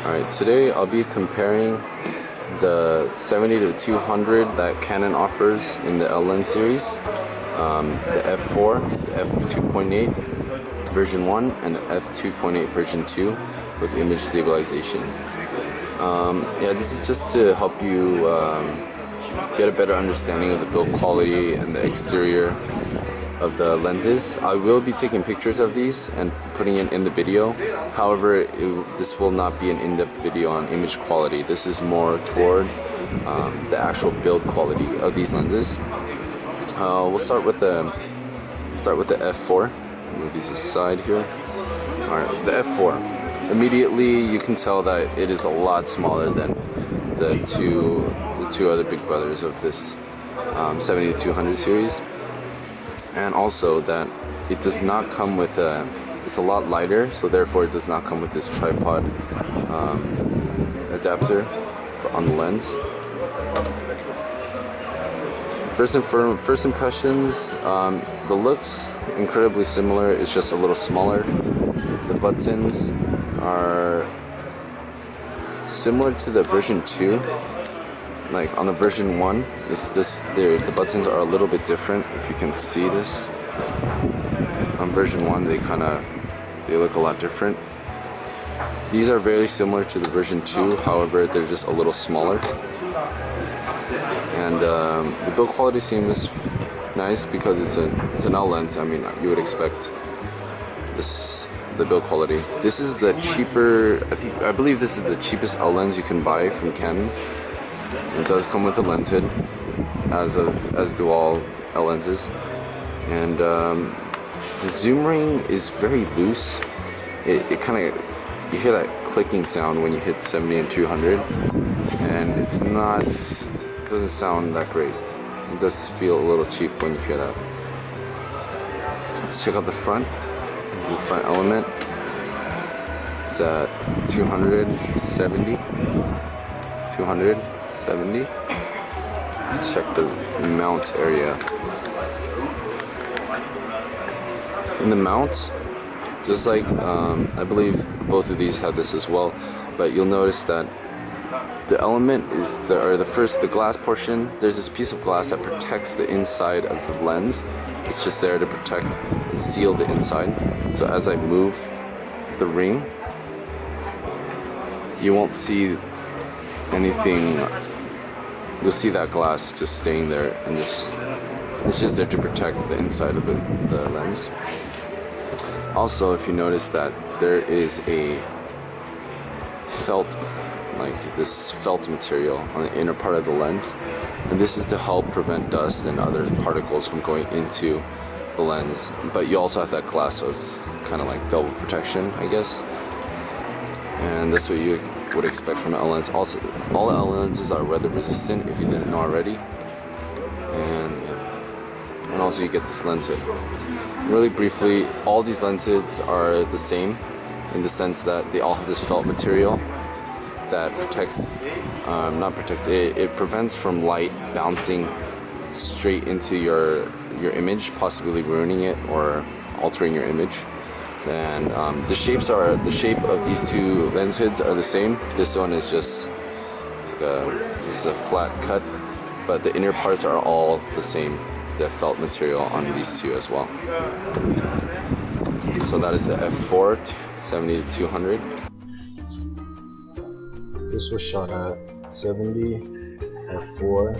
Alright, today I'll be comparing the 70 to 200 that Canon offers in the L lens series, the f4, the f2.8 version 1, and the f2.8 version 2 with image stabilization. Yeah, this is just to help you get a better understanding of the build quality and the exterior of the lenses. I will be taking pictures of these and putting it in the video. However, this will not be an in-depth video on image quality. This is more toward the actual build quality of these lenses. We'll start with the f4. Move these aside here. All right, the f4. Immediately, you can tell that it is a lot smaller than the two other big brothers of this 70 to 200 series. And also that it does not come with it's a lot lighter, so therefore it does not come with this tripod adapter on the lens. First impressions, the looks incredibly similar. It's just a little smaller. The buttons are similar to the version 2. Like on the version 1, the buttons are a little bit different. If you can see this, on version 1 they look a lot different. These are very similar to the version 2, however they're just a little smaller. And the build quality seems nice because it's an L lens. I mean, you would expect the build quality. This is the cheaper. I believe this is the cheapest L lens you can buy from Canon. It does come with a lens hood, as do all L lenses, and the zoom ring is very loose. It kind of, you hear that clicking sound when you hit 70 and 200, and it doesn't sound that great. It does feel a little cheap when you hear that. Let's check out the front. This is the front element. It's at 270. Let's check the mount area. In the mount, just like I believe both of these have this as well, but you'll notice that the element is the glass portion. There's this piece of glass that protects the inside of the lens. It's just there to protect and seal the inside. So as I move the ring, you won't see anything. You'll see that glass just staying there, and it's just there to protect the inside of the lens. Also, if you notice that there is a felt, like this felt material on the inner part of the lens, and this is to help prevent dust and other particles from going into the lens. But you also have that glass, so it's kind of like double protection, I guess. And that's what you would expect from an L lens. Also, all L lenses are weather resistant, if you didn't know already. And also you get this lens hood. Really briefly, all these lens hoods are the same in the sense that they all have this felt material that protects, it prevents from light bouncing straight into your image, possibly ruining it or altering your image. And the shape of these two lens hoods are the same. This one is just a flat cut, but the inner parts are all the same, the felt material on these two as well. So that is the f4 70 to 200. This was shot at 70 f4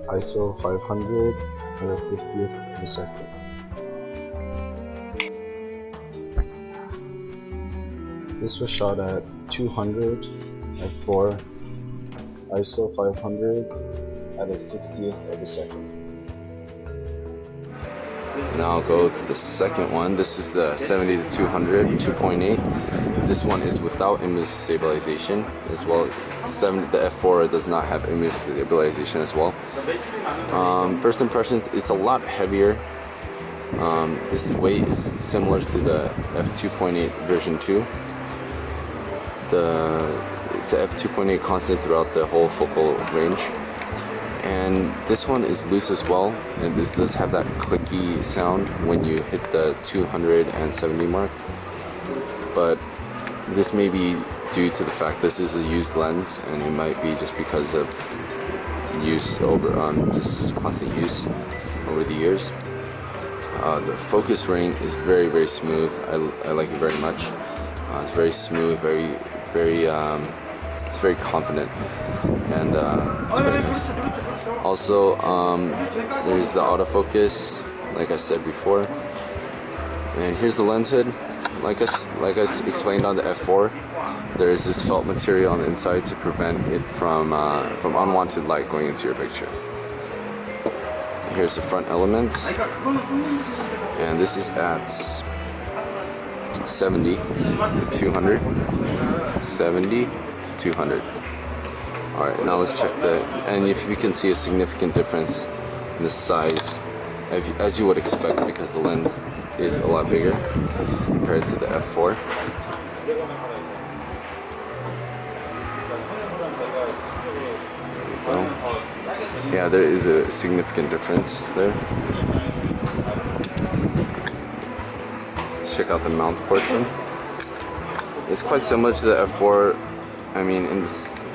ISO 500 and a 50th of a second. This was shot at 200 f4 ISO 500 at a 60th of a second. Now I'll go to the second one. This is the 70 to 200 2.8. This one is without image stabilization as well. The f4 does not have image stabilization as well. First impressions, it's a lot heavier. This weight is similar to the f2.8 version 2. it's a f2.8 constant throughout the whole focal range. And this one is loose as well, and this does have that clicky sound when you hit the 270 mark. But this may be due to the fact this is a used lens, and it might be just because of use over just constant use over the years. The focus ring is very, very smooth. I like it very much. It's very smooth, it's very confident, and it's very nice. Also, there's the autofocus, like I said before. And here's the lens hood. Like I explained on the f4, there is this felt material on the inside to prevent it from unwanted light going into your picture. Here's the front elements, and this is at 70 to 200. 70 to 200. Alright, now let's check and if you can see a significant difference in the size, as you would expect, because the lens is a lot bigger compared to the f4. Yeah, there is a significant difference there. Let's check out the mount portion. It's quite similar to the f4. I mean,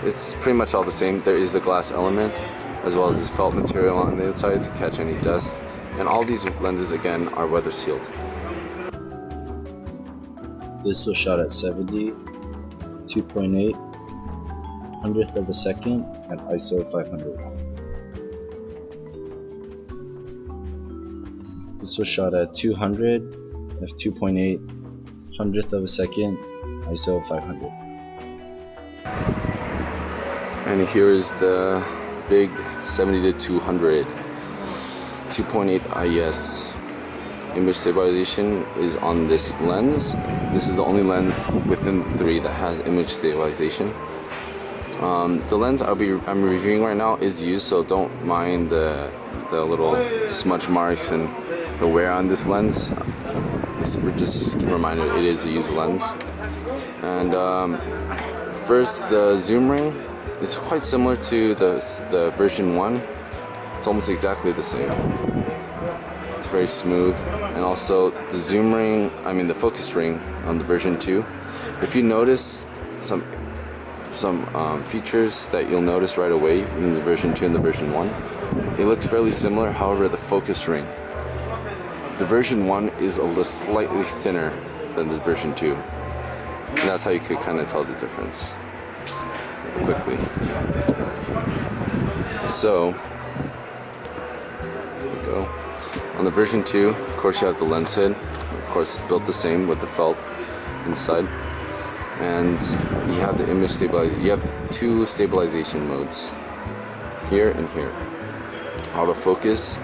it's pretty much all the same. There is a glass element as well as this felt material on the inside to catch any dust. And all these lenses again are weather sealed. This was shot at 70, 2.8, 100th of a second at ISO 500. This was shot at 200, f2.8, 100th of a second, ISO 500. And here is the big 70 to 200, 2.8 IS. Image stabilization is on this lens. This is the only lens within the three that has image stabilization. The lens I'm reviewing right now is used, so don't mind the little smudge marks and the wear on this lens. We're just reminded it is a used lens. And first, the zoom ring is quite similar to the version 1. It's almost exactly the same. It's very smooth, and also the zoom ring, the focus ring on the version 2. If you notice some features that you'll notice right away in the version 2 and the version 1, it looks fairly similar. However, the focus ring, the version 1 is a little slightly thinner than the version 2. And that's how you could kind of tell the difference quickly. So, there we go. On the version 2, of course, you have the lens hood. Of course, it's built the same with the felt inside. And you have the image stabilization. You have two stabilization modes, here and here. Autofocus,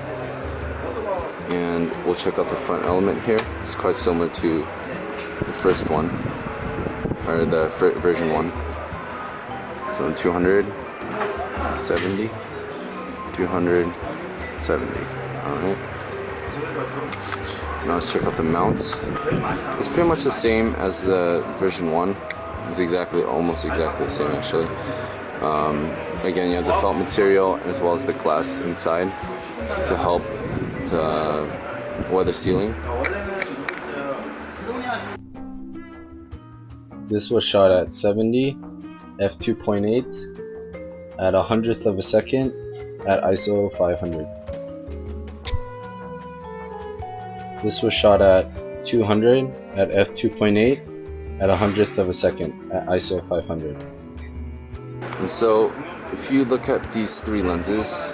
and we'll check out the front element here. It's quite similar to the first one, or the version 1. So 270, 270. Alright. Now let's check out the mounts. It's pretty much the same as the version 1. It's almost exactly the same actually. Again, you have the felt material as well as the glass inside to help weather sealing. This was shot at 70, f2.8, at 100th of a second, at ISO 500. This was shot at 200 at f2.8 at 100th of a second at ISO 500. And so, if you look at these three lenses,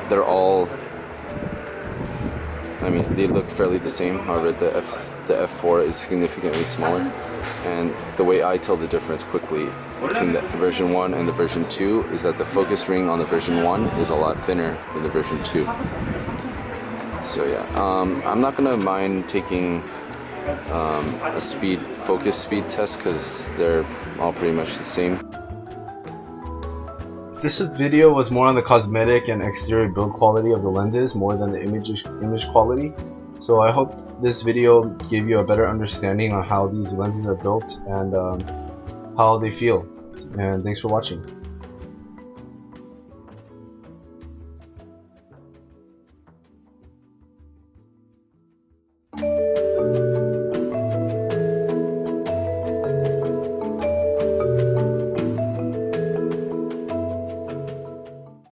they're all, they look fairly the same. However, the f4 is significantly smaller, and the way I tell the difference quickly between the version 1 and the version 2 is that the focus ring on the version 1 is a lot thinner than the version 2. So yeah, I'm not gonna mind taking a focus speed test because they're all pretty much the same. This video was more on the cosmetic and exterior build quality of the lenses more than the image quality. So I hope this video gave you a better understanding on how these lenses are built and how they feel. And thanks for watching.